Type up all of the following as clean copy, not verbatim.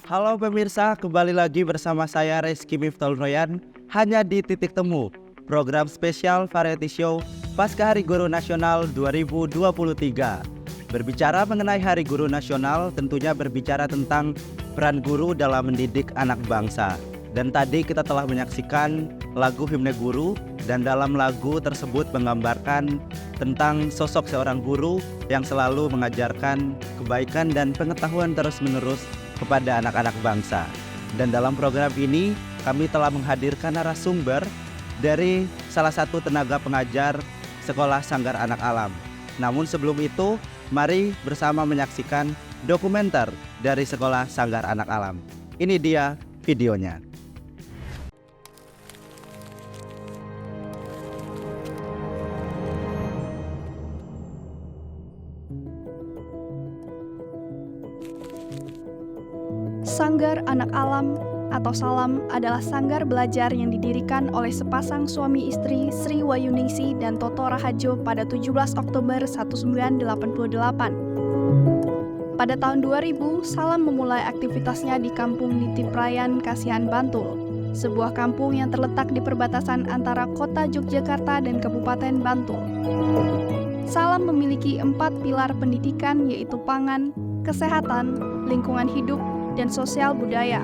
Halo pemirsa, kembali lagi bersama saya Reski Miftahul Royan hanya di Titik Temu, program spesial variety show Pasca Hari Guru Nasional 2023. Berbicara mengenai Hari Guru Nasional, tentunya berbicara tentang peran guru dalam mendidik anak bangsa. Dan tadi kita telah menyaksikan lagu Himne Guru, dan dalam lagu tersebut menggambarkan tentang sosok seorang guru yang selalu mengajarkan kebaikan dan pengetahuan terus-menerus kepada anak-anak bangsa. Dan dalam program ini kami telah menghadirkan narasumber dari salah satu tenaga pengajar Sekolah Sanggar Anak Alam. Namun sebelum itu, mari bersama menyaksikan dokumenter dari Sekolah Sanggar Anak Alam. Ini dia videonya. Sanggar Anak Alam atau Salam adalah sanggar belajar yang didirikan oleh sepasang suami istri Sri Wayuningsi dan Toto Rahajo pada 17 Oktober 1988. Pada tahun 2000, Salam memulai aktivitasnya di Kampung Nitiprayan, Kasihan, Bantul, sebuah kampung yang terletak di perbatasan antara kota Yogyakarta dan Kabupaten Bantul. Salam memiliki 4 pilar pendidikan, yaitu pangan, kesehatan, lingkungan hidup, dan sosial budaya.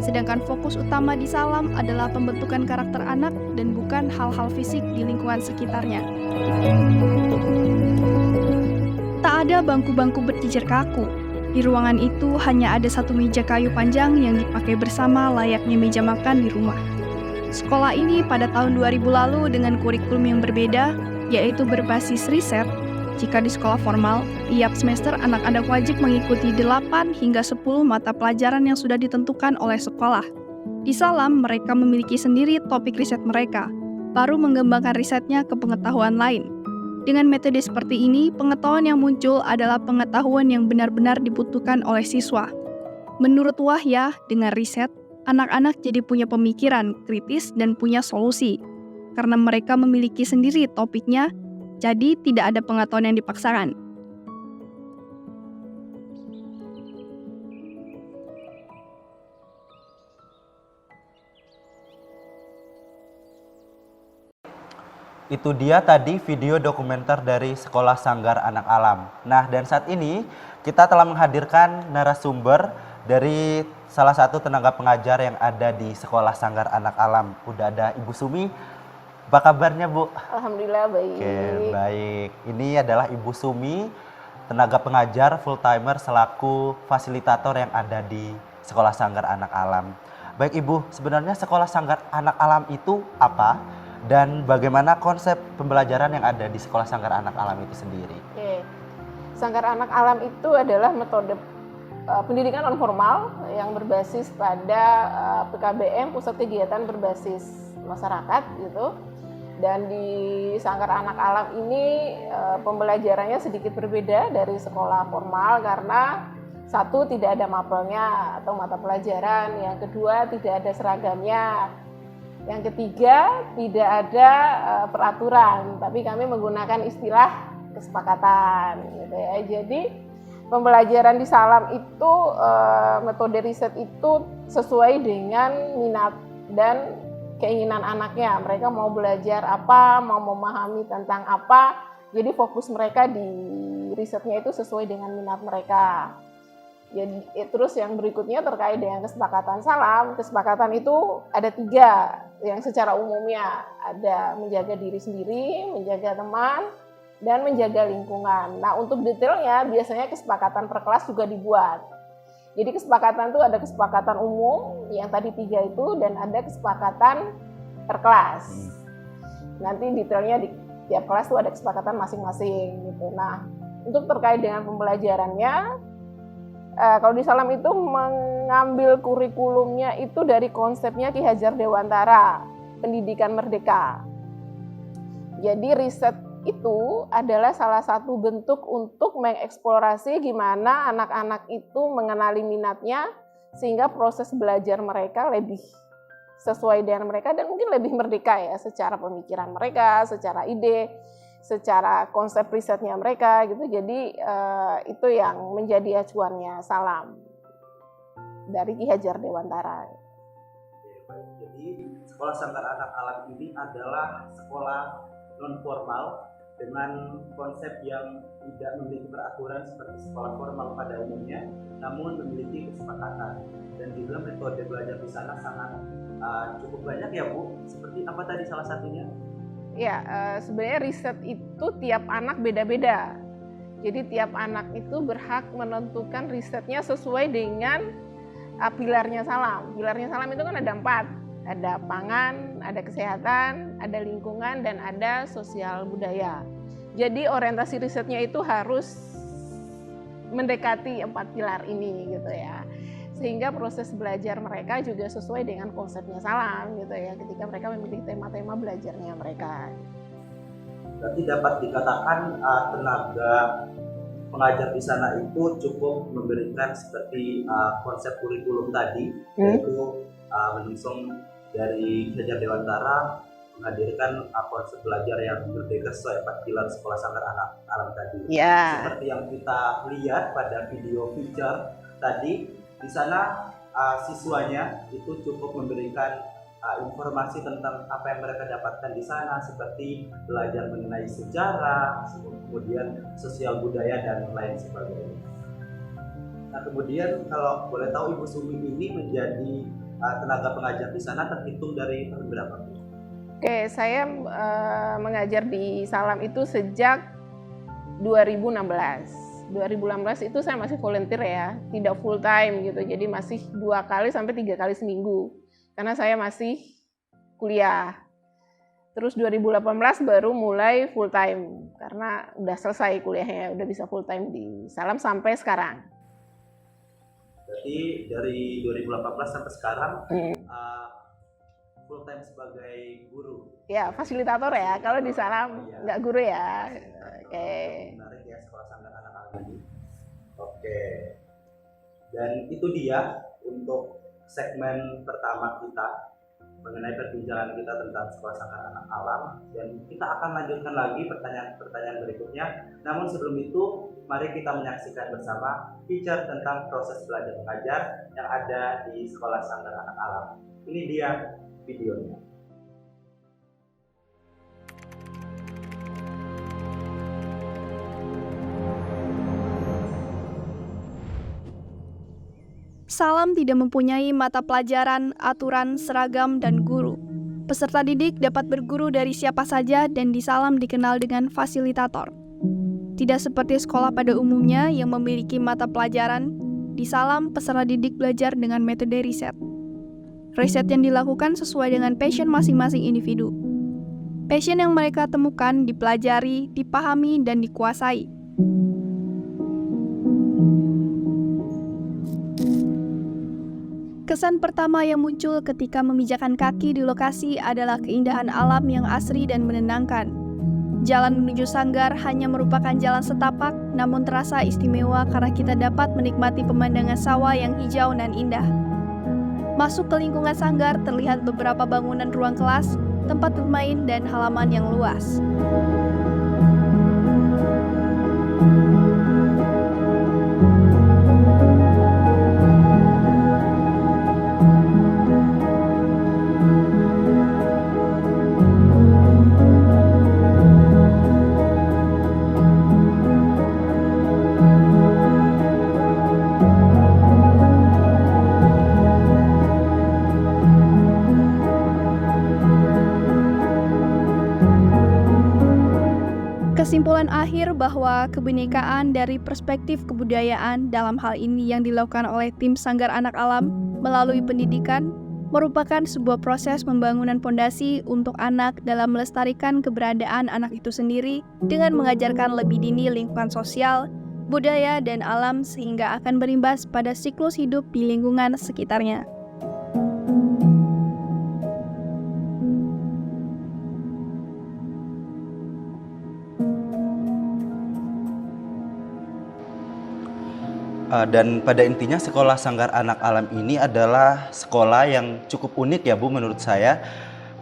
Sedangkan fokus utama di Salam adalah pembentukan karakter anak dan bukan hal-hal fisik di lingkungan sekitarnya. Tak ada bangku-bangku berjejer kaku. Di ruangan itu hanya ada satu meja kayu panjang yang dipakai bersama layaknya meja makan di rumah. Sekolah ini pada tahun 2000 lalu dengan kurikulum yang berbeda, yaitu berbasis riset. Jika di sekolah formal, tiap semester anak-anak wajib mengikuti 8 hingga 10 mata pelajaran yang sudah ditentukan oleh sekolah. Di Salam, mereka memiliki sendiri topik riset mereka, baru mengembangkan risetnya ke pengetahuan lain. Dengan metode seperti ini, pengetahuan yang muncul adalah pengetahuan yang benar-benar dibutuhkan oleh siswa. Menurut Wahya, dengan riset, anak-anak jadi punya pemikiran kritis dan punya solusi. Karena mereka memiliki sendiri topiknya, jadi tidak ada pengetahuan yang dipaksakan. Itu dia tadi video dokumenter dari Sekolah Sanggar Anak Alam. Nah, dan saat ini kita telah menghadirkan narasumber dari salah satu tenaga pengajar yang ada di Sekolah Sanggar Anak Alam. Udah ada Ibu Sumi. Apa kabarnya, Bu? Alhamdulillah baik. Oke, baik. Ini adalah Ibu Sumi, tenaga pengajar full-timer selaku fasilitator yang ada di Sekolah Sanggar Anak Alam. Baik, Ibu, sebenarnya Sekolah Sanggar Anak Alam itu apa? Dan bagaimana konsep pembelajaran yang ada di Sekolah Sanggar Anak Alam itu sendiri? Oke. Sanggar Anak Alam itu adalah metode pendidikan non formal yang berbasis pada PKBM, pusat kegiatan berbasis masyarakat gitu. Dan di Sanggar Anak Alam ini pembelajarannya sedikit berbeda dari sekolah formal karena satu, tidak ada mapelnya atau mata pelajaran, yang kedua tidak ada seragamnya. Yang ketiga, tidak ada peraturan, tapi kami menggunakan istilah kesepakatan gitu ya. Jadi pembelajaran di Salam itu metode riset itu sesuai dengan minat dan keinginan anaknya. Mereka mau belajar apa, mau memahami tentang apa. Jadi fokus mereka di risetnya itu sesuai dengan minat mereka. Jadi terus yang berikutnya terkait dengan kesepakatan Salam. Kesepakatan itu ada 3 yang secara umumnya ada menjaga diri sendiri, menjaga teman, dan menjaga lingkungan. Nah, untuk detailnya biasanya kesepakatan per kelas juga dibuat. Jadi kesepakatan itu ada kesepakatan umum yang tadi 3 itu, dan ada kesepakatan per kelas. Nanti detailnya di tiap kelas itu ada kesepakatan masing-masing gitu. Nah, untuk terkait dengan pembelajarannya, kalau di Salam itu mengambil kurikulumnya itu dari konsepnya Ki Hajar Dewantara, pendidikan merdeka. Jadi riset itu adalah salah satu bentuk untuk mengeksplorasi gimana anak-anak itu mengenali minatnya sehingga proses belajar mereka lebih sesuai dengan mereka dan mungkin lebih merdeka ya secara pemikiran mereka, secara ide, secara konsep risetnya mereka gitu. Jadi itu yang menjadi acuannya Salam dari Ki Hajar Dewantara. Jadi sekolah Sanggar Anak Alam ini adalah sekolah non formal dengan konsep yang tidak memiliki peraturan seperti sekolah formal pada umumnya, namun memiliki kesepakatan. Dan juga metode belajar di sana sangat cukup banyak ya Bu. Seperti apa tadi salah satunya? Ya, sebenarnya riset itu tiap anak beda-beda. Jadi tiap anak itu berhak menentukan risetnya sesuai dengan pilarnya Salam. Pilarnya Salam itu kan ada 4. Ada pangan, ada kesehatan, ada lingkungan, dan ada sosial budaya. Jadi orientasi risetnya itu harus mendekati 4 pilar ini gitu ya. Sehingga proses belajar mereka juga sesuai dengan konsepnya Salam gitu ya, ketika mereka memilih tema-tema belajarnya mereka. Berarti dapat dikatakan tenaga pengajar di sana itu cukup memberikan seperti konsep kurikulum tadi, yaitu menyusun dari Ki Hajar Dewantara menghadirkan konsep belajar yang berbeda sesuai 4 pilar sekolah Sanggar Anak Alam tadi. Ya. Seperti yang kita lihat pada video feature tadi, di sana siswanya itu cukup memberikan informasi tentang apa yang mereka dapatkan di sana, seperti belajar mengenai sejarah, kemudian sosial budaya dan lain sebagainya. Nah, kemudian kalau boleh tahu Ibu Sumi ini menjadi tenaga pengajar di sana terhitung dari tahun berapa? Oke, saya mengajar di Salam itu sejak 2016. 2016 itu saya masih volunteer ya, tidak full time gitu. Jadi masih 2 kali sampai 3 kali seminggu. Karena saya masih kuliah. Terus 2018 baru mulai full time karena udah selesai kuliahnya, udah bisa full time di Salam sampai sekarang. Berarti dari 2018 sampai sekarang full time sebagai guru. Ya, fasilitator ya. Kalau di Salam nggak guru ya. Oke. Menarik ya sekolah Sanggar Anak Alam ini. Oke. Dan itu dia untuk segmen pertama kita mengenai perbincangan kita tentang sekolah Sanggar Anak Alam, dan kita akan lanjutkan lagi pertanyaan-pertanyaan berikutnya. Namun sebelum itu, mari kita menyaksikan bersama feature tentang proses belajar mengajar yang ada di sekolah Sanggar Anak Alam. Ini dia videonya. Salam tidak mempunyai mata pelajaran, aturan, seragam, dan guru. Peserta didik dapat berguru dari siapa saja dan di Salam dikenal dengan fasilitator. Tidak seperti sekolah pada umumnya yang memiliki mata pelajaran, di Salam peserta didik belajar dengan metode riset. Riset yang dilakukan sesuai dengan passion masing-masing individu. Passion yang mereka temukan dipelajari, dipahami, dan dikuasai. Kesan pertama yang muncul ketika memijakan kaki di lokasi adalah keindahan alam yang asri dan menenangkan. Jalan menuju sanggar hanya merupakan jalan setapak, namun terasa istimewa karena kita dapat menikmati pemandangan sawah yang hijau dan indah. Masuk ke lingkungan sanggar terlihat beberapa bangunan ruang kelas, tempat bermain, dan halaman yang luas. Kesimpulan akhir bahwa kebinekaan dari perspektif kebudayaan dalam hal ini yang dilakukan oleh tim Sanggar Anak Alam melalui pendidikan merupakan sebuah proses pembangunan fondasi untuk anak dalam melestarikan keberadaan anak itu sendiri dengan mengajarkan lebih dini lingkungan sosial, budaya, dan alam sehingga akan berimbas pada siklus hidup di lingkungan sekitarnya. Dan pada intinya sekolah Sanggar Anak Alam ini adalah sekolah yang cukup unik ya Bu menurut saya,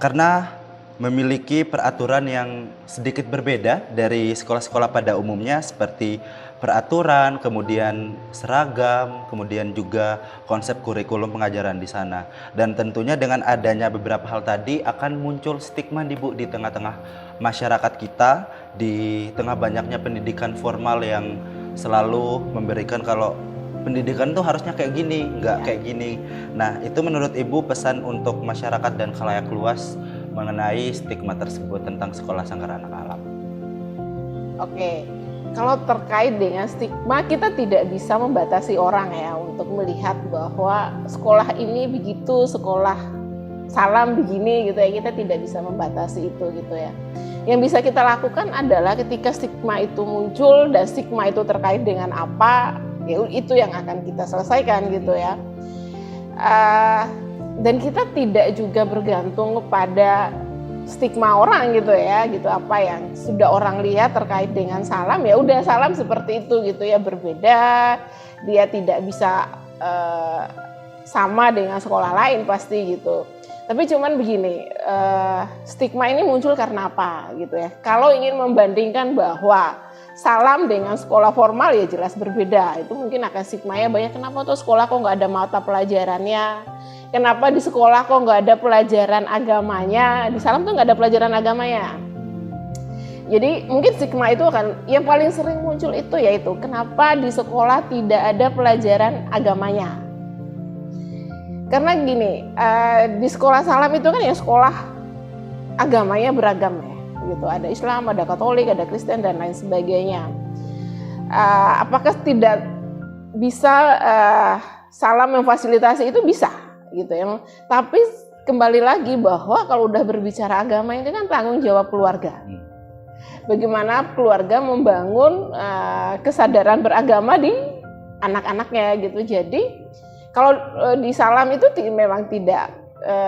karena memiliki peraturan yang sedikit berbeda dari sekolah-sekolah pada umumnya, seperti peraturan, kemudian seragam, kemudian juga konsep kurikulum pengajaran di sana. Dan tentunya dengan adanya beberapa hal tadi akan muncul stigma nih Bu di tengah-tengah masyarakat kita, di tengah banyaknya pendidikan formal yang selalu memberikan kalau pendidikan tuh harusnya kayak gini, nggak kayak gini. Nah, itu menurut Ibu pesan untuk masyarakat dan khalayak luas mengenai stigma tersebut tentang sekolah Sanggar Anak Alam. Oke, kalau terkait dengan stigma, kita tidak bisa membatasi orang ya untuk melihat bahwa sekolah ini begitu, sekolah Salam begini gitu ya. Kita tidak bisa membatasi itu gitu ya. Yang bisa kita lakukan adalah ketika stigma itu muncul dan stigma itu terkait dengan apa, ya itu yang akan kita selesaikan gitu ya. Dan kita tidak juga bergantung kepada stigma orang gitu ya, gitu apa yang sudah orang lihat terkait dengan Salam, ya udah Salam seperti itu gitu ya, berbeda, dia tidak bisa sama dengan sekolah lain pasti gitu. Tapi cuman begini, stigma ini muncul karena apa gitu ya. Kalau ingin membandingkan bahwa Salam dengan sekolah formal ya jelas berbeda, itu mungkin akan stigmanya banyak. Kenapa tuh sekolah kok nggak ada mata pelajarannya? Kenapa di sekolah kok nggak ada pelajaran agamanya? Di Salam tuh nggak ada pelajaran agamanya. Jadi mungkin stigma itu akan, yang paling sering muncul itu yaitu kenapa di sekolah tidak ada pelajaran agamanya. Karena gini, di sekolah Salam itu kan ya sekolah agamanya beragam ya, gitu. Ada Islam, ada Katolik, ada Kristen dan lain sebagainya. Apakah tidak bisa Salam memfasilitasi itu? Bisa, gitu ya. Tapi kembali lagi bahwa kalau udah berbicara agama ini kan tanggung jawab keluarga. Bagaimana keluarga membangun kesadaran beragama di anak-anaknya gitu. Jadi kalau di Salam itu memang tidak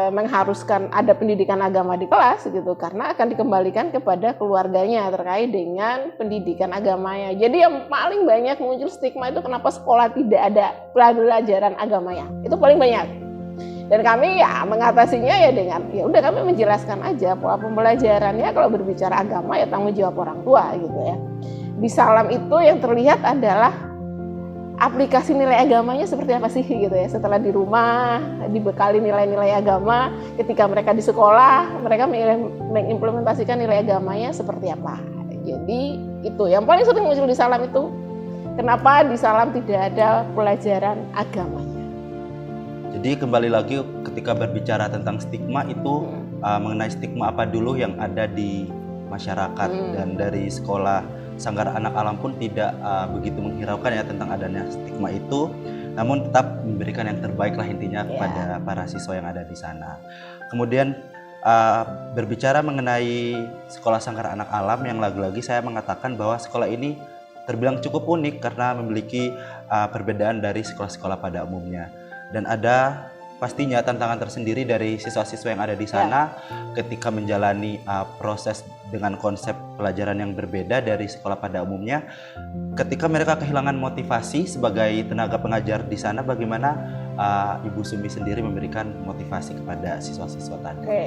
mengharuskan ada pendidikan agama di kelas gitu, karena akan dikembalikan kepada keluarganya terkait dengan pendidikan agamanya. Jadi yang paling banyak muncul stigma itu kenapa sekolah tidak ada pelajaran agamanya, itu paling banyak. Dan kami ya mengatasinya ya dengan ya udah kami menjelaskan aja pola pembelajarannya. Kalau berbicara agama ya tanggung jawab orang tua gitu ya. Di Salam itu yang terlihat adalah aplikasi nilai agamanya seperti apa sih gitu ya. Setelah di rumah dibekali nilai-nilai agama, ketika mereka di sekolah mereka mengimplementasikan nilai agamanya seperti apa. Jadi itu yang paling sering muncul di Salam itu. Kenapa di Salam tidak ada pelajaran agamanya? Jadi kembali lagi ketika berbicara tentang stigma itu mengenai stigma apa dulu yang ada di masyarakat, dan dari sekolah Sanggar Anak Alam pun tidak begitu menghiraukan ya tentang adanya stigma itu, namun tetap memberikan yang terbaik lah intinya kepada para siswa yang ada di sana. Kemudian berbicara mengenai sekolah Sanggar Anak Alam, yang lagi-lagi saya mengatakan bahwa sekolah ini terbilang cukup unik karena memiliki perbedaan dari sekolah-sekolah pada umumnya. Dan ada pastinya tantangan tersendiri dari siswa-siswa yang ada di sana ketika menjalani proses dengan konsep pelajaran yang berbeda dari sekolah pada umumnya. Ketika mereka kehilangan motivasi sebagai tenaga pengajar di sana, bagaimana Ibu Sumi sendiri memberikan motivasi kepada siswa-siswa tadi? Oke.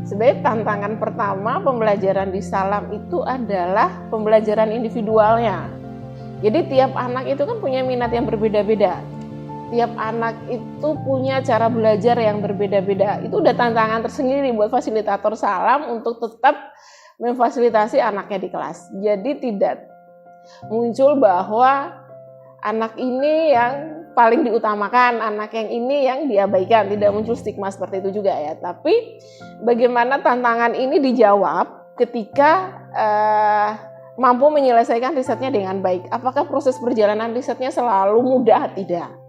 Sebenarnya tantangan pertama pembelajaran di Salam itu adalah pembelajaran individualnya. Jadi tiap anak itu kan punya minat yang berbeda-beda. Tiap anak itu punya cara belajar yang berbeda-beda. Itu udah tantangan tersendiri buat fasilitator Salam untuk tetap memfasilitasi anaknya di kelas. Jadi tidak muncul bahwa anak ini yang paling diutamakan, anak yang ini yang diabaikan. Tidak muncul stigma seperti itu juga ya. Tapi bagaimana tantangan ini dijawab ketika mampu menyelesaikan risetnya dengan baik. Apakah proses perjalanan risetnya selalu mudah? Tidak.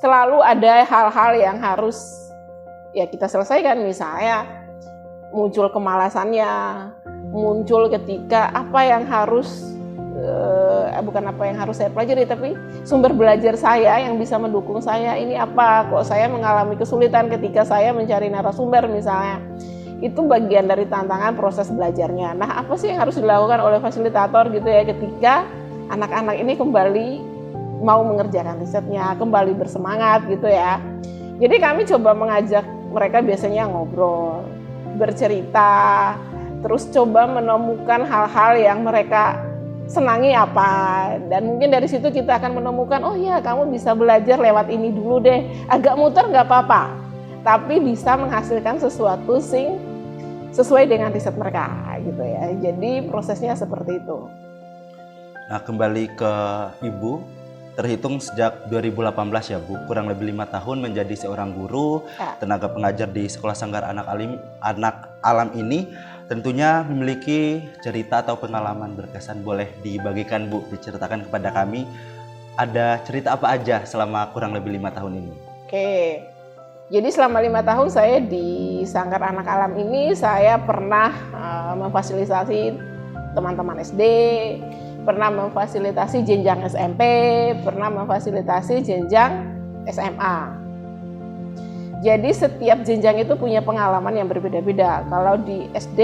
Selalu ada hal-hal yang harus ya kita selesaikan, misalnya muncul kemalasannya, muncul ketika apa yang harus bukan apa yang harus saya pelajari, tapi sumber belajar saya yang bisa mendukung saya ini apa, kok saya mengalami kesulitan ketika saya mencari narasumber misalnya. Itu bagian dari tantangan proses belajarnya. Nah, apa sih yang harus dilakukan oleh fasilitator gitu ya ketika anak-anak ini kembali mau mengerjakan risetnya, kembali bersemangat gitu ya. Jadi kami coba mengajak mereka biasanya ngobrol, bercerita, terus coba menemukan hal-hal yang mereka senangi apa, dan mungkin dari situ kita akan menemukan, oh ya kamu bisa belajar lewat ini dulu deh, agak muter nggak apa-apa, tapi bisa menghasilkan sesuatu sing sesuai dengan riset mereka gitu ya. Jadi prosesnya seperti itu. Nah, kembali ke Ibu, terhitung sejak 2018 ya Bu, kurang lebih 5 tahun menjadi seorang guru, tenaga pengajar di Sekolah Sanggar Anak Alam ini, tentunya memiliki cerita atau pengalaman berkesan. Boleh dibagikan Bu, diceritakan kepada kami, ada cerita apa aja selama kurang lebih 5 tahun ini? Oke, jadi selama 5 tahun saya di Sanggar Anak Alam ini, saya pernah memfasilitasi teman-teman SD, pernah memfasilitasi jenjang SMP, pernah memfasilitasi jenjang SMA. Jadi setiap jenjang itu punya pengalaman yang berbeda-beda. Kalau di SD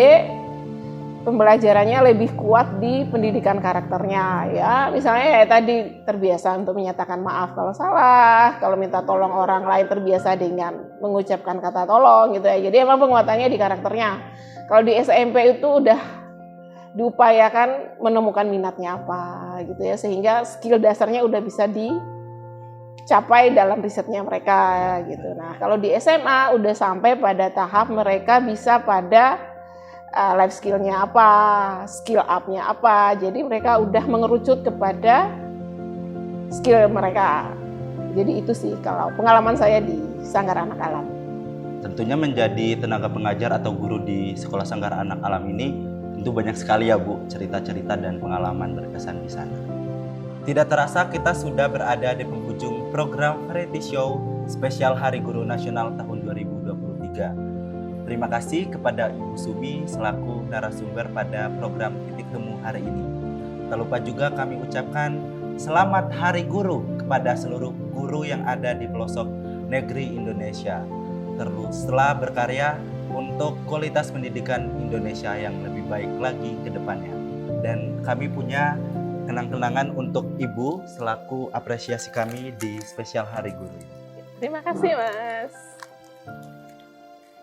pembelajarannya lebih kuat di pendidikan karakternya ya. Misalnya ya tadi terbiasa untuk menyatakan maaf kalau salah, kalau minta tolong orang lain terbiasa dengan mengucapkan kata tolong gitu ya. Jadi emang penguatannya di karakternya. Kalau di SMP itu udah diupayakan menemukan minatnya apa gitu ya, sehingga skill dasarnya udah bisa dicapai dalam risetnya mereka gitu. Nah, kalau di SMA udah sampai pada tahap mereka bisa pada life skill-nya apa, skill up-nya apa. Jadi mereka udah mengerucut kepada skill mereka. Jadi itu sih kalau pengalaman saya di Sanggar Anak Alam. Tentunya menjadi tenaga pengajar atau guru di Sekolah Sanggar Anak Alam ini tentu banyak sekali ya Bu, cerita-cerita dan pengalaman berkesan di sana. Tidak terasa kita sudah berada di penghujung program Variety Show spesial Hari Guru Nasional tahun 2023. Terima kasih kepada Ibu Sumi selaku narasumber pada program Titik Temu hari ini. Tak lupa juga kami ucapkan selamat Hari Guru kepada seluruh guru yang ada di pelosok negeri Indonesia. Teruslah berkarya untuk kualitas pendidikan Indonesia yang lebih baik lagi ke depannya. Dan kami punya kenang-kenangan untuk Ibu selaku apresiasi kami di spesial Hari Guru. Terima kasih Mas.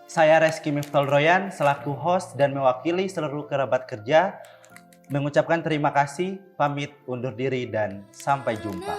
Saya Reski Miftol Royan selaku host dan mewakili seluruh kerabat kerja mengucapkan terima kasih, pamit undur diri dan sampai jumpa.